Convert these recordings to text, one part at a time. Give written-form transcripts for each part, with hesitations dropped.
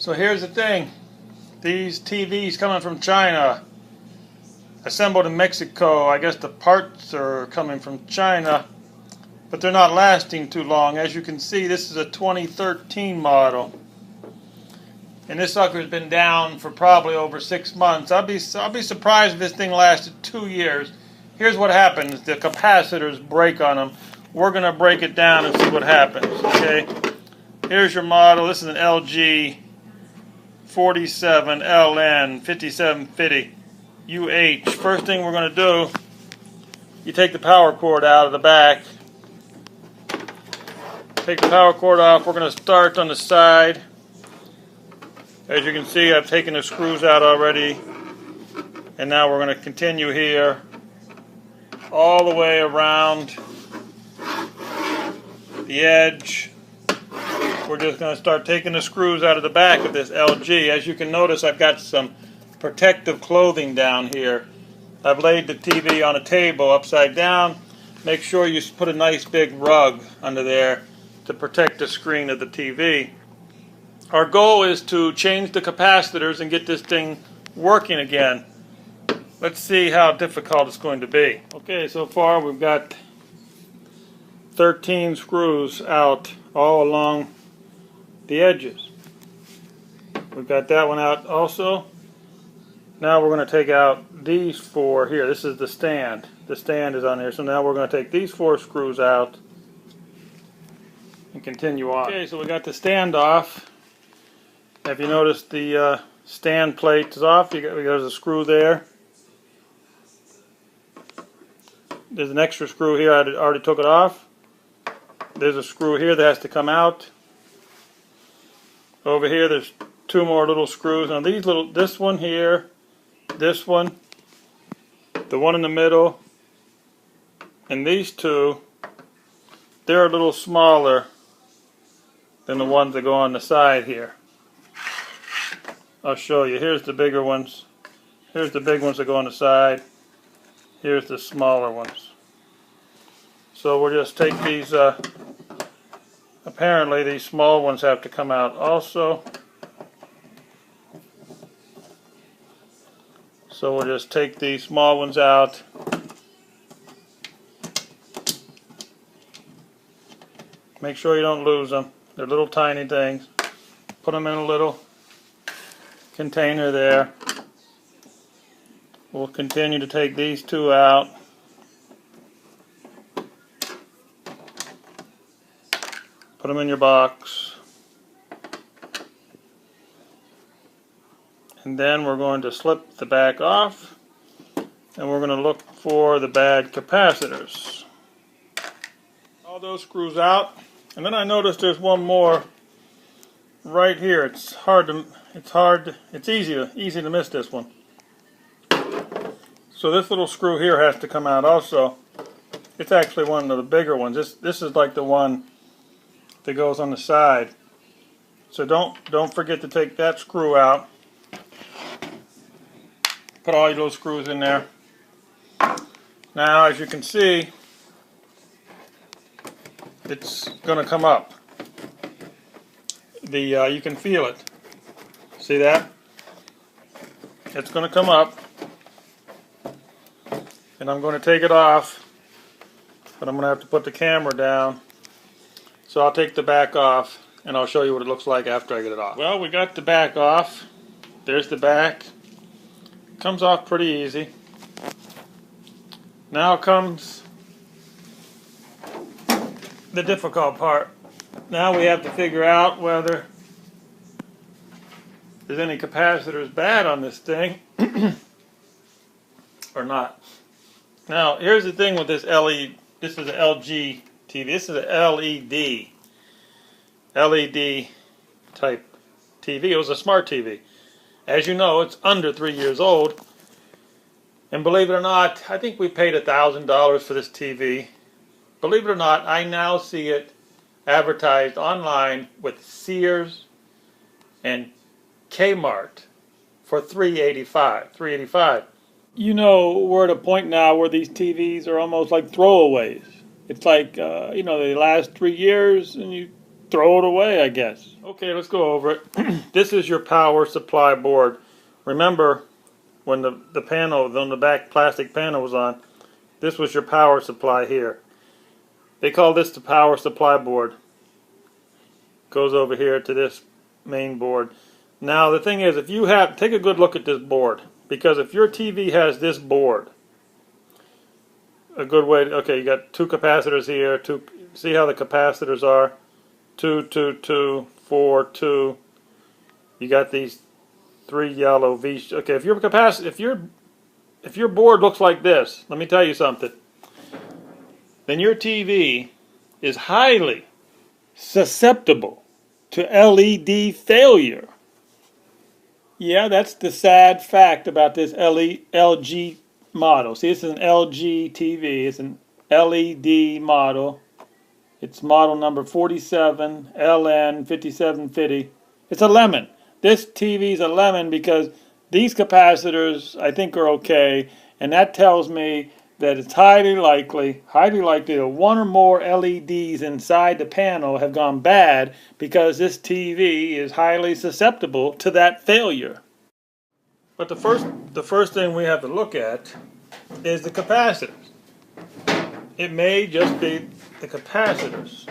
So here's the thing. These TVs coming from China, assembled in Mexico. I guess the parts are coming from China, but they're not lasting too long. As you can see, this is a 2013 model. And this sucker's been down for probably over 6 months. I'll be surprised if this thing lasted 2 years. Here's what happens. The capacitors break on them. We're going to break it down and see what happens. Okay. Here's your model. This is an LG 47LN5750 UH. First thing we're going to do, you take the power cord out of the back. Take the power cord off. We're going to start on the side. As you can see, I've taken the screws out already. And now we're going to continue here all the way around the edge. We're just going to start taking the screws out of the back of this LG. As you can notice, I've got some protective clothing down here. I've laid the TV on a table upside down. Make sure you put a nice big rug under there to protect the screen of the TV. Our goal is to change the capacitors and get this thing working again. Let's see how difficult it's going to be. Okay, so far we've got 13 screws out all along the edges. We've got that one out also. Now we're going to take out these 4 here. This is the stand. The stand is on here. So now we're going to take these 4 screws out and continue on. Okay, so we got the stand off. If you notice, the stand plate is off. There's a screw there. There's an extra screw here. I already took it off. There's a screw here that has to come out. Over here, there's 2 more little screws. Now this one here, this one, the one in the middle, and these 2, they're a little smaller than the ones that go on the side here. I'll show you. Here's the bigger ones. Here's the big ones that go on the side. Here's the smaller ones. So we'll just take these, apparently these small ones have to come out also. So we'll just take these small ones out. Make sure you don't lose them. They're little tiny things. Put them in a little container there. We'll continue to take these 2 out. Put them in your box. And then we're going to slip the back off, and we're going to look for the bad capacitors. All those screws out, and then I noticed there's one more right here. It's easy to miss this one. So this little screw here has to come out also. It's actually one of the bigger ones. This is like the one that goes on the side. So don't forget to take that screw out. Put all your little screws in there. Now, as you can see, it's going to come up. You can feel it. See that? It's going to come up. And I'm going to take it off. But I'm going to have to put the camera down. So I'll take the back off, and I'll show you what it looks like after I get it off. Well, we got the back off. There's the back. Comes off pretty easy. Now comes the difficult part. Now we have to figure out whether there's any capacitors bad on this thing or not. Now, here's the thing with this LED. This is an LG TV. This is an LED type TV. It was a smart TV. As you know, it's under 3 years old. And believe it or not, I think we paid $1,000 for this TV. Believe it or not, I now see it advertised online with Sears and Kmart for $385. You know, we're at a point now where these TVs are almost like throwaways. It's like, they last 3 years and you throw it away, I guess. Okay, let's go over it. This is your power supply board. Remember, when the panel, on the back plastic panel was on, this was your power supply here. They call this the power supply board. Goes over here to this main board. Now the thing is, if you have, take a good look at this board, because if your TV has this board, a good way to, okay, you got two capacitors here, see how the capacitors are, 2, 2, 2, 4, 2. You got these 3 yellow V. Okay, if your board looks like this, let me tell you something. Then your TV is highly susceptible to LED failure. Yeah, that's the sad fact about this LG model. See, this is an LG TV. It's an LED model. It's model number 47LN5750. It's a lemon. This TV is a lemon because these capacitors, I think, are okay, and that tells me that it's highly likely that one or more LEDs inside the panel have gone bad because this TV is highly susceptible to that failure. But the first thing we have to look at is the capacitors. It may just be the capacitors.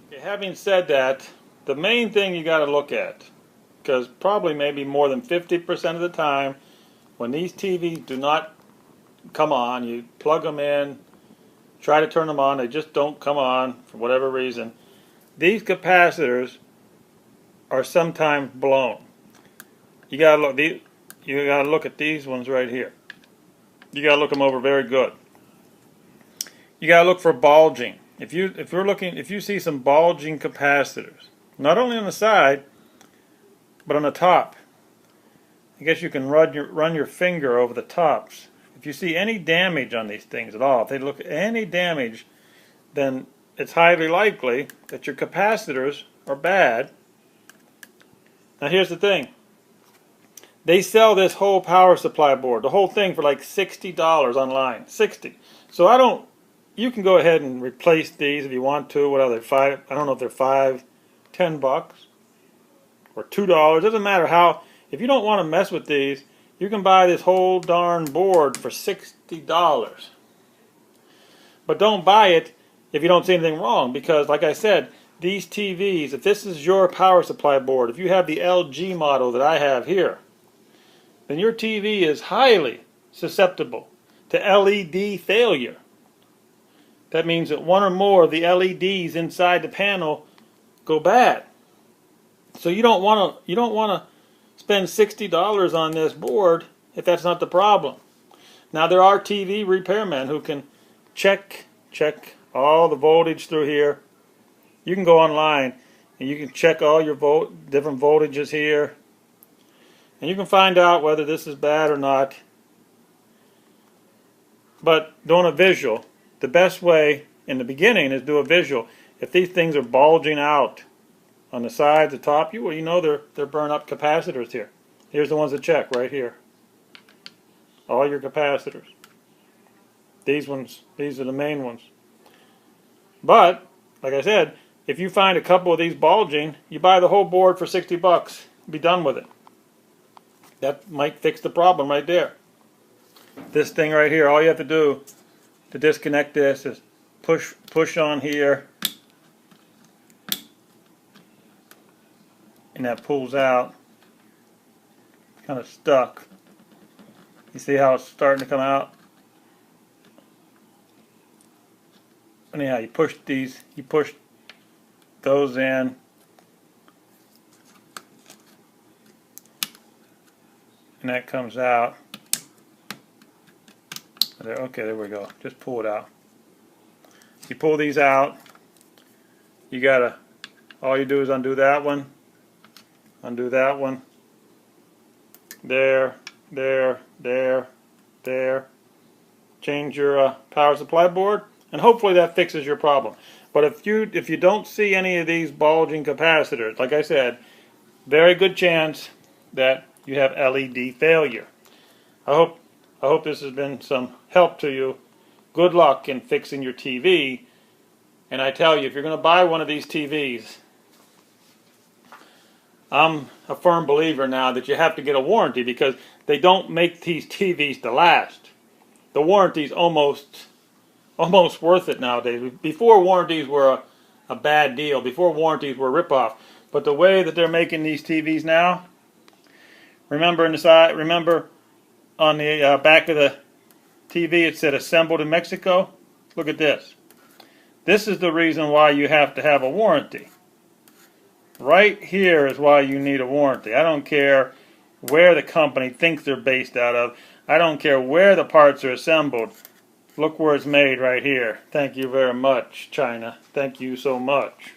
Okay, having said that, the main thing you got to look at, because probably maybe more than 50% of the time when these TVs do not come on, you plug them in, try to turn them on, they just don't come on for whatever reason. These capacitors are sometimes blown. You gotta look at these ones right here. You gotta look them over very good. You gotta look for bulging. If you see some bulging capacitors, not only on the side, but on the top, I guess you can run your finger over the tops. If you see any damage on these things at all, if they look any damage, then it's highly likely that your capacitors are bad. Now here's the thing. They sell this whole power supply board, the whole thing, for like $60 online. $60. So you can go ahead and replace these if you want to. What are they? I don't know if they're $5, $10, or $2. Doesn't matter how. If you don't want to mess with these, you can buy this whole darn board for $60. But don't buy it if you don't see anything wrong, because like I said, these TVs, if this is your power supply board, if you have the LG model that I have here, then your TV is highly susceptible to LED failure. That means that one or more of the LEDs inside the panel go bad. So you don't want to spend $60 on this board if that's not the problem. Now there are TV repairmen who can check all the voltage through here. You can go online and you can check all your different voltages here, and you can find out whether this is bad or not. But doing a visual, the best way in the beginning is do a visual. If these things are bulging out on the side, the top, you know they're burn up capacitors here. Here's the ones to check right here. All your capacitors. These are the main ones. But like I said, if you find a couple of these bulging, you buy the whole board for $60. Be done with it. That might fix the problem right there. This thing right here, all you have to do to disconnect this is push on here, and that pulls out. Kind of stuck. You see how it's starting to come out? Anyhow, you push those in, and that comes out. Okay, there we go. Just pull it out. You pull these out. All you do is undo that one. Undo that one. There. Change your power supply board, and hopefully that fixes your problem. But if you don't see any of these bulging capacitors, like I said, very good chance that you have LED failure. I hope this has been some help to you good luck in fixing your TV. And I tell you, if you're going to buy one of these TVs, I'm a firm believer now that you have to get a warranty, because they don't make these TVs to last. The warranty's almost worth it nowadays. Before, warranties were a bad deal. Before, warranties were a ripoff. But the way that they're making these TVs now, remember on the back of the TV it said assembled in Mexico? Look at this. This is the reason why you have to have a warranty. Right here is why you need a warranty. I don't care where the company thinks they're based out of. I don't care where the parts are assembled. Look where it's made right here. Thank you very much, China. Thank you so much.